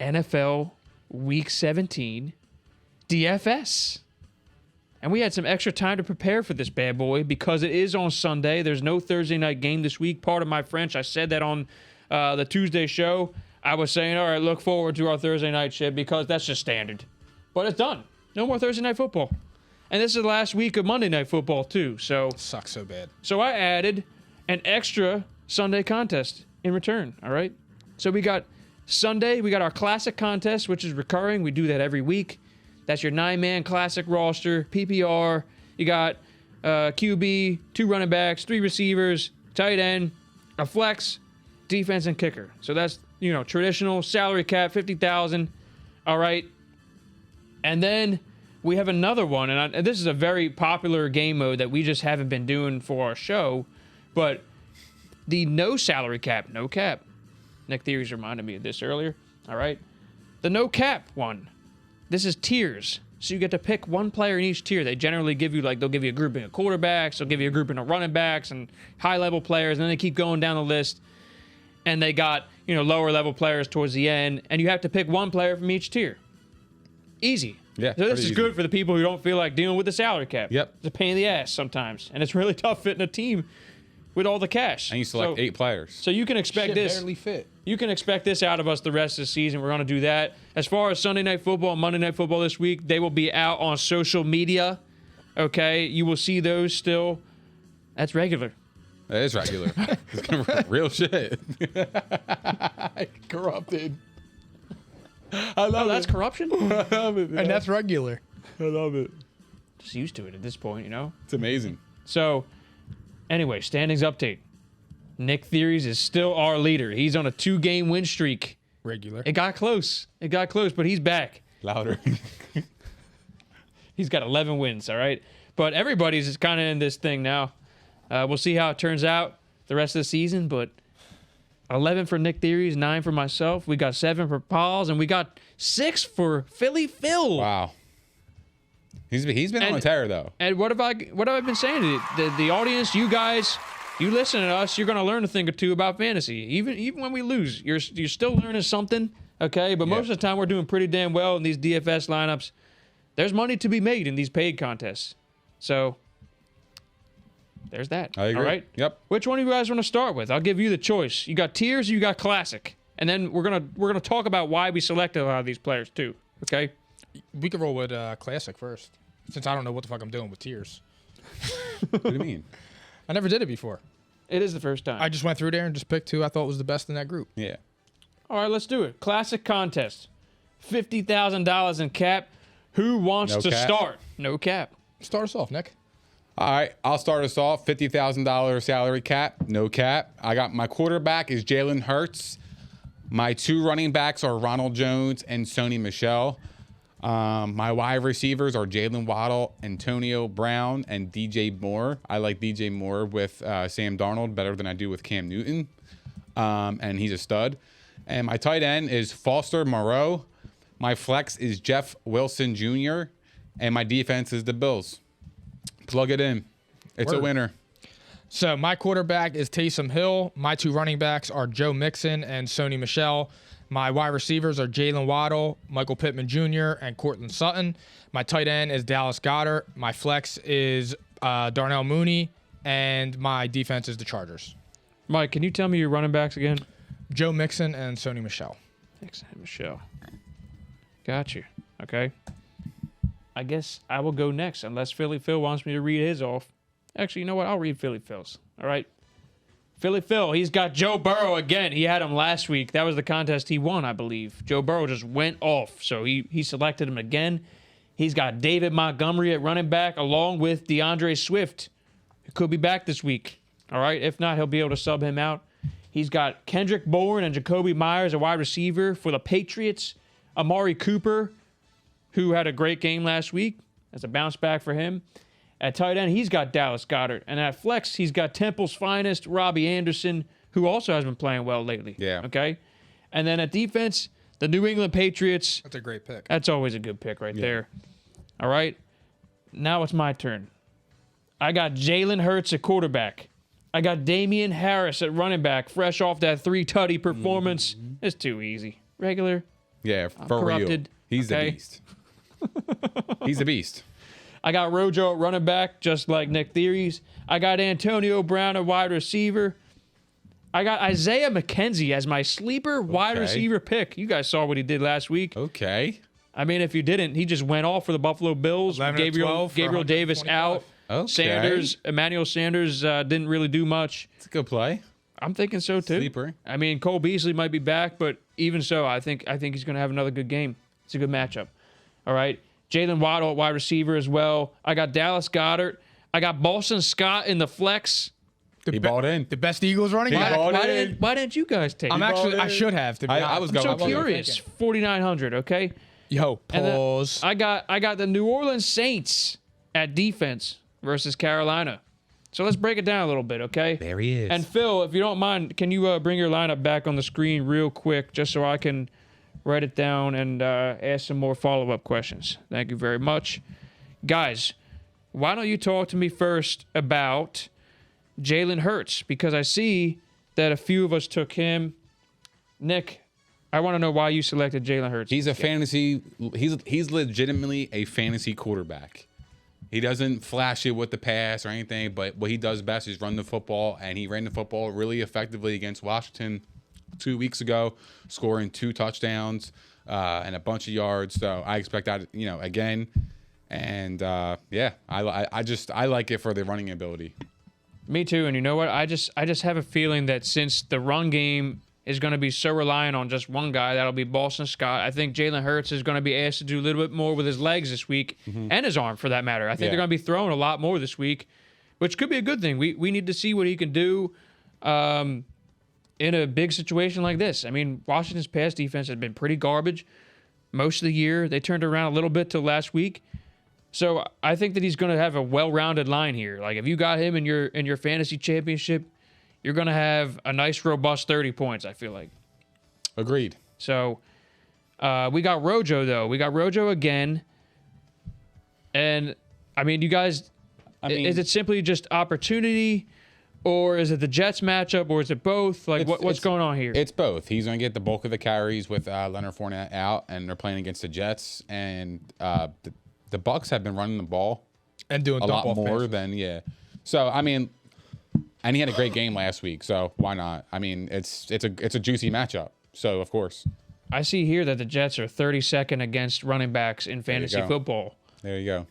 NFL Week 17 DFS. And we had some extra time to prepare for this bad boy because it is on Sunday. There's no Thursday night game this week. Pardon my French. I said that on the Tuesday show. I was saying, all right, look forward to our Thursday night shit because that's just standard. But it's done. No more Thursday night football. And this is the last week of Monday night football, too. So sucks so bad. So I added an extra Sunday contest in return, all right? So we got Sunday, we got our classic contest, which is recurring. We do that every week. That's your 9-man classic roster, PPR. You got QB, 2 running backs, 3 receivers, tight end, a flex, defense, and kicker. So that's, traditional salary cap, $50,000. All right. And then we have another one, and this is a very popular game mode that we just haven't been doing for our show, but the no salary cap, no cap. Nick Theory's reminded me of this earlier. All right. The no cap one. This is tiers. So you get to pick one player in each tier. They generally give you, they'll give you a grouping of quarterbacks, they'll give you a grouping of running backs and high-level players, and then they keep going down the list. And they got, lower-level players towards the end, and you have to pick one player from each tier. Easy. Yeah. So this is good for the people who don't feel like dealing with the salary cap. Yep. It's a pain in the ass sometimes, and it's really tough fitting a team with all the cash. And you select 8 players. So you can expect this. Barely fit. You can expect this out of us the rest of the season. We're going to do that. As far as Sunday Night Football and Monday Night Football this week, they will be out on social media. Okay? You will see those still. That's regular. That is regular. It's real shit. Corrupted. I love that's corruption? I love it. And that's regular. I love it. Just used to it at this point, It's amazing. So, anyway, standings update. Nick Theories is still our leader. He's on a 2-game win streak. Regular. It got close, but he's back. Louder. He's got 11 wins, all right? But everybody's kind of in this thing now. We'll see how it turns out the rest of the season, but 11 for Nick Theories, 9 for myself. We got 7 for Pauls, and we got 6 for Philly Phil. Wow. He's been on a tear, though. And what have I been saying? The audience, you guys, you listen to us, you're going to learn a thing or two about fantasy. Even when we lose, you're still learning something, okay? But most of the time, we're doing pretty damn well in these DFS lineups. There's money to be made in these paid contests. So there's that. I agree. All right? Yep. Which one do you guys want to start with? I'll give you the choice. You got tiers or you got classic. And then we're gonna talk about why we selected a lot of these players too. Okay? We can roll with classic first, since I don't know what the fuck I'm doing with tiers. What do you mean? I never did it before. It is the first time. I just went through there and just picked who I thought was the best in that group. Yeah. All right, let's do it. Classic contest. $50,000 in cap. Who wants to start? No cap. Start us off, Nick. All right, I'll start us off. $50,000 salary cap, no cap. I got my quarterback is Jalen Hurts. My 2 running backs are Ronald Jones and Sony Michel. My wide receivers are Jalen Waddle, Antonio Brown, and DJ Moore. I like DJ Moore with Sam Darnold better than I do with Cam Newton, and he's a stud. And my tight end is Foster Moreau. My flex is Jeff Wilson Jr., and my defense is the Bills. Plug it in. It's a winner. So my quarterback is Taysom Hill. My 2 running backs are Joe Mixon and Sony Michel. My wide receivers are Jalen Waddle, Michael Pittman Jr., and Cortland Sutton. My tight end is Dallas Goedert. My flex is Darnell Mooney, and my defense is the Chargers. Mike, can you tell me your running backs again? Joe Mixon and Sony Michel. Mixon and Michel. Got you. Okay. I guess I will go next unless Philly Phil wants me to read his off. Actually, you know what? I'll read Philly Phil's. All right. Philly Phil, he's got Joe Burrow again. He had him last week. That was the contest he won, I believe. Joe Burrow just went off, so he selected him again. He's got David Montgomery at running back along with DeAndre Swift, who could be back this week. All right. If not, he'll be able to sub him out. He's got Kendrick Bourne and Jacoby Myers, a wide receiver for the Patriots. Amari Cooper, who had a great game last week. That's a bounce back for him. At tight end, he's got Dallas Goedert. And at flex, he's got Temple's finest, Robbie Anderson, who also has been playing well lately. Yeah. Okay? And then at defense, the New England Patriots. That's a great pick. That's always a good pick right there. All right? Now it's my turn. I got Jalen Hurts at quarterback. I got Damian Harris at running back, fresh off that 3-tutty performance. It's too easy. Regular. Yeah, for real. corrupted, He's okay? the beast. He's a beast. I got Rojo at running back, just like Nick Theory's. I got Antonio Brown at wide receiver. I got Isaiah McKenzie as my sleeper wide receiver pick. You guys saw what he did last week. Okay. I mean, if you didn't, he just went off for the Buffalo Bills. 11 of 12 for Gabriel Davis 125. out. Okay. Emmanuel Sanders didn't really do much. It's a good play. I'm thinking so too. Sleeper. I mean, Cole Beasley might be back, but even so, I think he's going to have another good game. It's a good matchup. All right. Jalen Waddle at wide receiver as well. I got Dallas Goedert. I got Boston Scott in the flex. He balled in. The best Eagles running He back. balled Why in. didn't you guys take I'm it? actually, I should have. To be honest. I was I'm going. so I wasn't curious. 4,900, okay? Yo, And then pause. I got the New Orleans Saints at defense versus Carolina. So let's break it down a little bit, okay? There he is. And Phil, if you don't mind, can you bring your lineup back on the screen real quick just so I can write it down and ask some more follow-up questions? Thank you very much. Guys, why don't you talk to me first about Jalen Hurts? Because I see that a few of us took him. Nick, I want to know why you selected Jalen Hurts. He's a fantasy. He's legitimately a fantasy quarterback. He doesn't flash it with the pass or anything, but what he does best is run the football, and he ran the football really effectively against Washington 2 weeks ago, scoring 2 touchdowns and a bunch of yards. So I expect that, again. And yeah, I like it for the running ability. Me too. And you know what? I just have a feeling that since the run game is going to be so reliant on just one guy, that'll be Boston Scott. I think Jalen Hurts is going to be asked to do a little bit more with his legs this week and his arm, for that matter. I think they're going to be throwing a lot more this week, which could be a good thing. We need to see what he can do in a big situation like this. I mean, Washington's pass defense has been pretty garbage most of the year. They turned around a little bit till last week. So I think that he's going to have a well-rounded line here. Like if you got him in your fantasy championship, you're going to have a nice, robust 30 points, I feel like. Agreed. So we got Rojo, though. We got Rojo again. And, I mean, you guys, is it simply just opportunity, or is it the Jets matchup, or is it both? Like, what's going on here? It's both. He's going to get the bulk of the carries with Leonard Fournette out, and they're playing against the Jets. And the Bucs have been running the ball And doing a lot dump-off more passes. than, So, I mean, and he had a great game last week, so why not? I mean, it's a juicy matchup, so of course. I see here that the Jets are 32nd against running backs in fantasy go. football. There you go.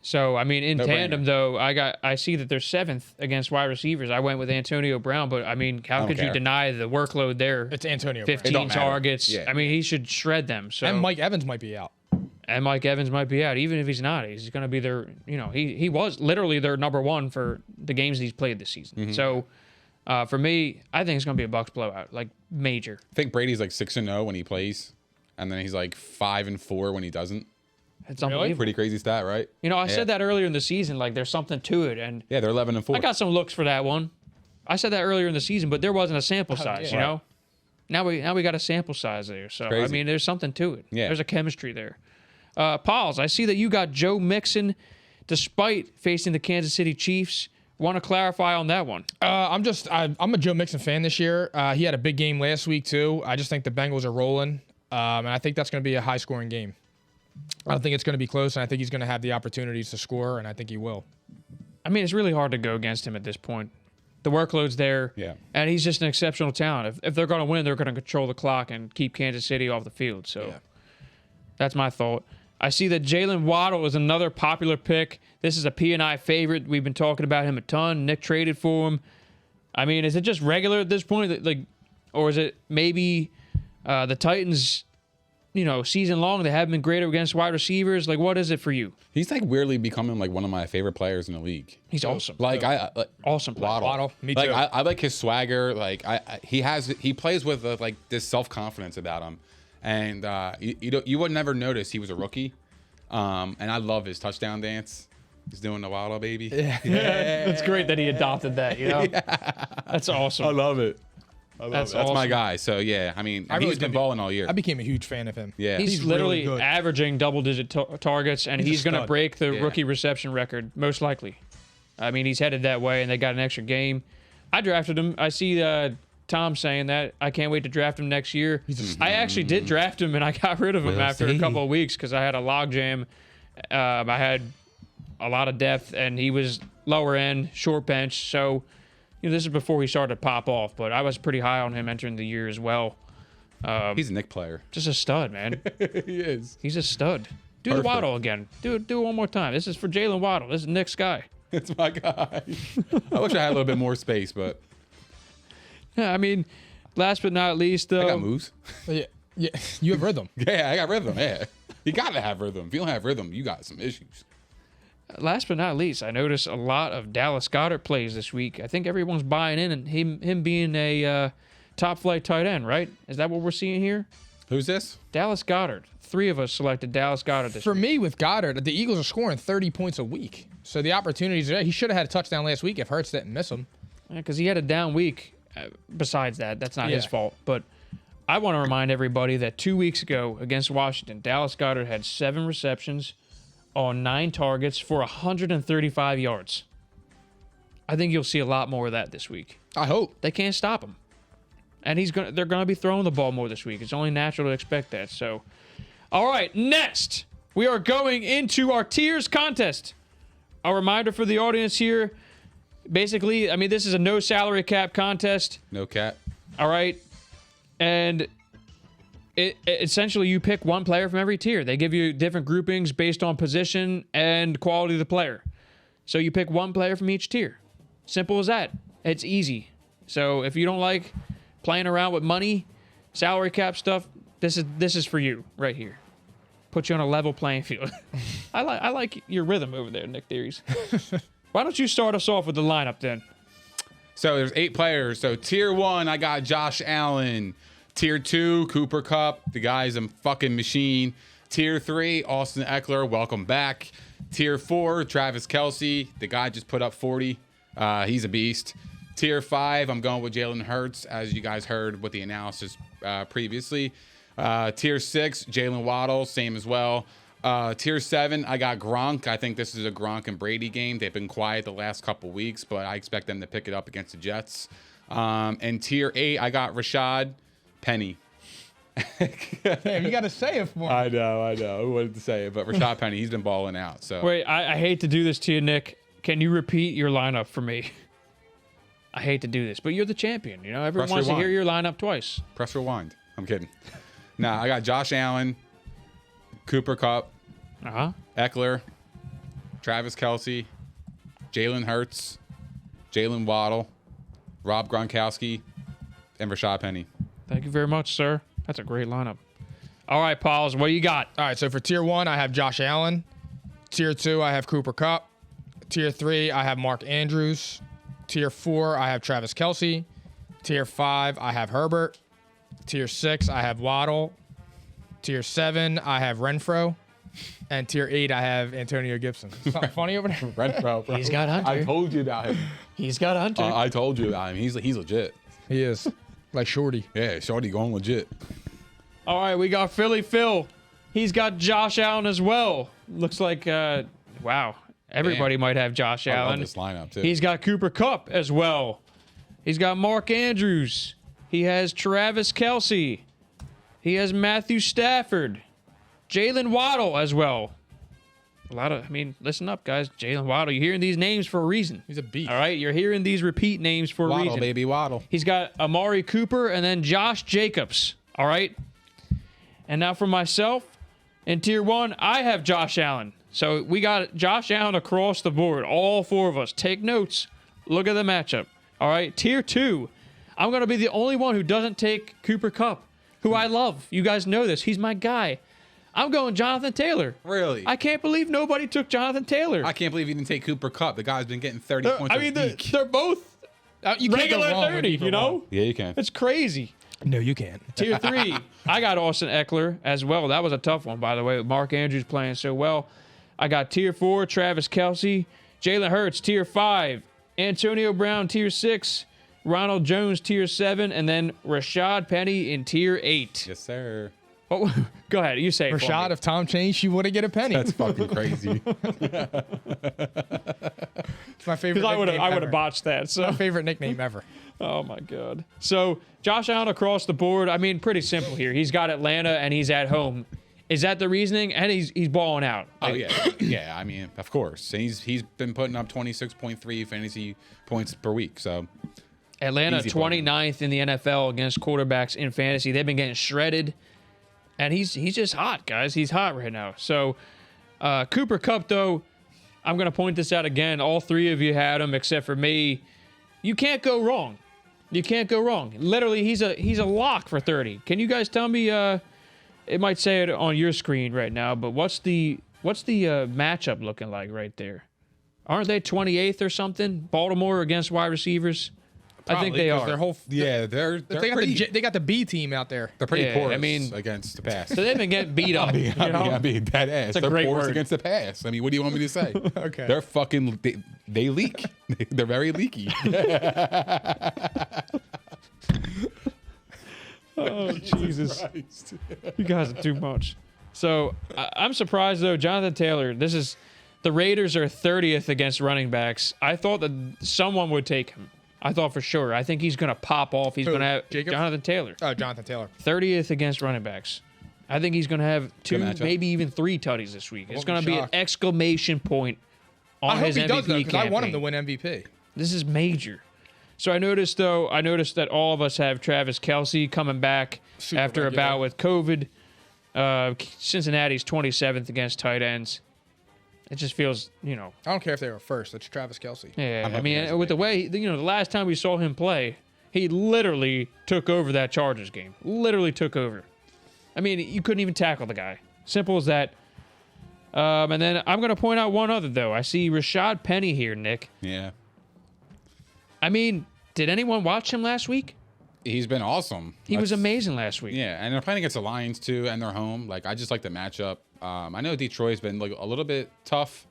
So, I mean, in No-brainer. tandem, though, I see that they're 7th against wide receivers. I went with Antonio Brown, but, I mean, how don't could you care. deny the workload there? It's Antonio Brown. 15 don't matter. targets. Yeah. I mean, he should shred them. So And Mike Evans might be out. And Mike Evans might be out. Even if he's not, he's going to be their, he was literally their number one for the games he's played this season. So, for me, I think it's going to be a Bucs blowout, like major. I think Brady's like 6-0 when he plays, and then he's like 5-4 when he doesn't. It's unbelievable. Pretty crazy stat, right? I said that earlier in the season, like there's something to it. And Yeah, they're 11-4. I got some looks for that one. I said that earlier in the season, but there wasn't a sample size, yeah. Now we got a sample size there. So, I crazy. mean, there's something to it. Yeah. There's a chemistry there. Pauls, I see that you got Joe Mixon despite facing the Kansas City Chiefs. Want to clarify on that one? I'm a Joe Mixon fan this year. He had a big game last week too. I just think the Bengals are rolling, and I think that's going to be a high-scoring game. I don't think it's going to be close, and I think he's going to have the opportunities to score, and I think he will. I mean, it's really hard to go against him at this point. The workload's there, Yeah. and he's just an exceptional talent. If they're going to win, they're going to control the clock and keep Kansas City off the field. So that's my thought. I see that Jalen Waddle is another popular pick. This is a P&I favorite. We've been talking about him a ton. Nick traded for him. I mean, is it just regular at this point, like, or is it maybe the Titans? Season long, they have been great against wide receivers. Like, what is it for you? He's like weirdly becoming like one of my favorite players in the league. He's awesome. Like Awesome player. Waddle, me Like too. I like his swagger. Like he plays with like this self-confidence about him, and you would never notice he was a rookie. And I love his touchdown dance. He's doing the Waddle baby. Yeah, it's great that he adopted that. That's awesome. love it. That's That's my awesome. guy. So yeah, I mean, and really he's been did- balling all year. I became a huge fan of him. Yeah, He's He's literally really good. averaging double-digit targets, and He's a he's going to stud. break the Yeah. rookie reception record, most likely. I mean, he's headed that way, and they got an extra game. I drafted him. I see Tom saying that. I can't wait to draft him next year. I actually did draft him, and I got rid of him after a couple of weeks because I had a logjam. I had a lot of depth, and he was lower end, short bench. So, this is before he started to pop off, but I was pretty high on him entering the year as well. He's a Nick player. Just a stud, man. He is. He's a stud. Do the Waddle again. Do it one more time. This is for Jalen Waddle. This is Nick's guy. It's my guy. I wish I had a little bit more space, but Yeah, I mean, last but not least, though. I got moves. Yeah, you have rhythm. Yeah, I got rhythm. Yeah, you gotta have rhythm. If you don't have rhythm, you got some issues. Last but not least, I noticed a lot of Dallas Goedert plays this week. I think everyone's buying in, and him being a top flight tight end, right? Is that what we're seeing here? Who's this? Dallas Goedert. 3 of us selected Dallas Goedert this For week. me, with Goddard, the Eagles are scoring 30 points a week. So the opportunities are there. He should have had a touchdown last week if Hurts didn't miss him. Because he had a down week. Besides that, that's not his Yeah. fault. But I want to remind everybody that 2 weeks ago against Washington, Dallas Goedert had 7 receptions on 9 targets for 135 yards. I think you'll see a lot more of that this week. I hope. They can't stop him. And they're going to be throwing the ball more this week. It's only natural to expect that. So, all right, next, we are going into our tiers contest. A reminder for the audience here. Basically, I mean, this is a no salary cap contest. No cat. All right. And essentially, you pick one player from every tier. They give you different groupings based on position and quality of the player. So you pick one player from each tier. Simple as that. It's easy. So if you don't like playing around with money, salary cap stuff, this is for you right here. Put you on a level playing field. I like your rhythm over there, Nick Theories. Why don't you start us off with the lineup then? So there's 8 players. So tier 1, I got Josh Allen. Tier 2, Cooper Kupp. The guy's a fucking machine. Tier 3, Austin Eckler. Welcome back. Tier 4, Travis Kelce. The guy just put up 40. He's a beast. Tier 5, I'm going with Jalen Hurts, as you guys heard with the analysis previously. Tier 6, Jalen Waddle, same as well. Tier 7, I got Gronk. I think this is a Gronk and Brady game. They've been quiet the last couple weeks, but I expect them to pick it up against the Jets. And Tier 8, I got Rashad Penny. Damn, you got to say it for me. I know. I wanted to say it, but Rashad Penny, he's been balling out. So Wait, I hate to do this to you, Nick. Can you repeat your lineup for me? I hate to do this, but you're the champion. Everyone Press wants to rewind. hear your lineup twice. press rewind. I'm kidding. Nah, I got Josh Allen, Cooper Kupp, Uh-huh. Eckler, Travis Kelce, Jalen Hurts, Jalen Waddle, Rob Gronkowski, and Rashad Penny. Thank you very much, sir. That's a great lineup. All right, Pauls, what you got? All right, so for tier 1, I have Josh Allen. Tier 2, I have Cooper Kupp. Tier 3, I have Mark Andrews. Tier 4, I have Travis Kelce. Tier 5, I have Herbert. Tier 6, I have Waddle. Tier 7, I have Renfro. And tier 8, I have Antonio Gibson. Something funny over there? Renfro, bro. He's got Hunter. I told you about him. He's got Hunter. I told you about him. He's legit. He is. Like Shorty. Yeah, Shorty going legit. All right, we got Philly Phil. He's got Josh Allen as well. Looks like, wow, everybody Damn. might have Josh I love Allen. this lineup too. He's got Cooper Kupp as well. He's got Mark Andrews. He has Travis Kelce. He has Matthew Stafford. Jalen Waddle as well. Listen up, guys. Jalen Waddle. You're hearing these names for a reason. He's a beast. All right? You're hearing these repeat names for a Waddle, reason. baby, Waddle. He's got Amari Cooper and then Josh Jacobs. All right? And now for myself, in tier 1, I have Josh Allen. So we got Josh Allen across the board. All 4 of us. Take notes. Look at the matchup. All right? Tier 2, I'm going to be the only one who doesn't take Cooper Kupp, who I love. You guys know this. He's my guy. I'm going Jonathan Taylor. Really? I can't believe nobody took Jonathan Taylor. I can't believe you didn't take Cooper Kupp. The guy's been getting 30 points a week. They're both You can't go regular wrong with 30, either you know? one. Yeah, you can. It's crazy. No, you can't. Tier 3, I got Austin Eckler as well. That was a tough one, by the way, with Mark Andrews playing so well. I got tier 4, Travis Kelce. Jalen Hurts, tier 5. Antonio Brown, tier 6. Ronald Jones, tier 7. And then Rashad Penny in tier 8. Yes, sir. Oh, go ahead. You say it for Rashad, me. if Tom changed, you wouldn't get a penny. That's fucking crazy. It's my favorite Because I would nickname have ever. botched that. So My favorite nickname ever. Oh my God. So Josh Allen across the board. I mean, pretty simple here. He's got Atlanta and he's at home. Is that the reasoning? And he's balling out. Oh yeah, yeah. I mean, of course. He's been putting up 26.3 fantasy points per week. So Atlanta easy 29th in the NFL against quarterbacks in fantasy. They've been getting shredded, and he's just hot, guys. He's hot right now. So Cooper Kupp, though, I'm gonna point this out again. All three of you had him except for me. You can't go wrong. You can't go wrong. Literally, he's a lock for 30. Can you guys tell me? It might say it on your screen right now, but what's the matchup looking like right there? Aren't they 28th or something? Baltimore against wide receivers. I think they are. Their whole they're they got the B team out there. They're pretty Yeah, porous. I mean, against the pass. So they've been getting beat up. I mean, dead ass. a They're great porous word. against the pass. I mean, what do you want me to say? Okay. They're fucking. They leak. They're very leaky. Oh, Jesus. Christ. You guys are too much. So I'm surprised, though. Jonathan Taylor, the Raiders are 30th against running backs. I thought that someone would take him. I thought for sure. I think he's going to pop off. He's Who, going to have Jacobs? Jonathan Taylor. Oh, Jonathan Taylor. 30th against running backs. I think he's going to have 2, matchup. maybe even 3 tutties this week. It's won't going be to be an shocked. exclamation point on I hope his he MVP does though, because I want him to campaign. win MVP. This is major. So I noticed that all of us have Travis Kelce coming back Super after a regular. bout with COVID. Cincinnati's 27th against tight ends. It just feels, I don't care if they were first. It's Travis Kelce. yeah. I'm I hoping he mean, doesn't with the way, the last time we saw him play, he literally took over that Chargers game. Literally took over. I mean, you couldn't even tackle the guy. Simple as that. And then I'm going to point out one other, though. I see Rashad Penny here, Nick. Yeah. I mean, did anyone watch him last week? He's been awesome. He was amazing last week. Yeah, and they're playing against the Lions too, and they're home. Like I just like the matchup. I know Detroit's been like a little bit tough,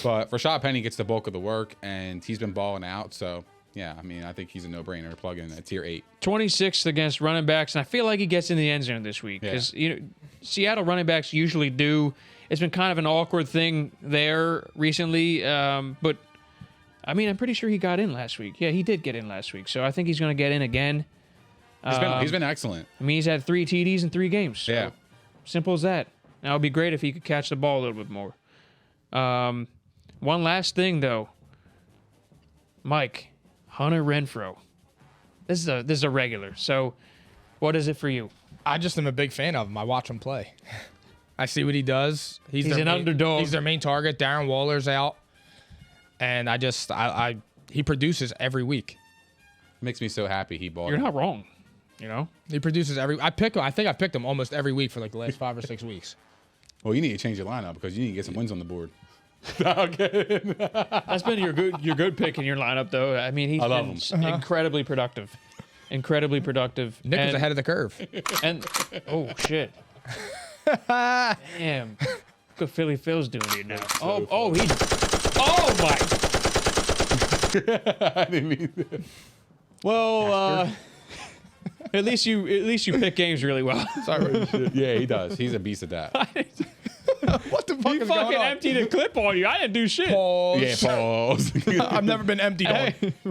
but Rashad Penny gets the bulk of the work, and he's been balling out. So yeah, I mean, I think he's a no-brainer to plug in at tier 8. 26th against running backs, and I feel like he gets in the end zone this week because Seattle running backs usually do. It's been kind of an awkward thing there recently, but I mean, I'm pretty sure he got in last week. Yeah, he did get in last week, so I think he's going to get in again. He's been excellent. I mean, he's had 3 TDs in 3 games. So Yeah. simple as that. Now, it'd be great if he could catch the ball a little bit more. One last thing, though. Mike, Hunter Renfrow. This is a regular. So, what is it for you? I just am a big fan of him. I watch him play. I see what he does. He's an underdog. He's their main target. Darren Waller's out, and he produces every week. Makes me so happy he bought. You're him. not wrong. He produces every. I pick him. I think I've picked him almost every week for like the last 5 or 6 weeks. Well, you need to change your lineup because you need to get some wins on the board. That's been your good pick in your lineup, though. I mean, he's I love been incredibly productive. Incredibly productive. Nick was ahead of the curve. And oh shit! Damn, good Philly Phil's doing it now. Oh my! I didn't mean that. Well, at least you pick games really well. Sorry. Yeah, he does. He's a beast at that. What the fuck You is fucking going on? emptied a clip on you. I didn't do shit. Pause. Yeah, pause. I've never been emptied on.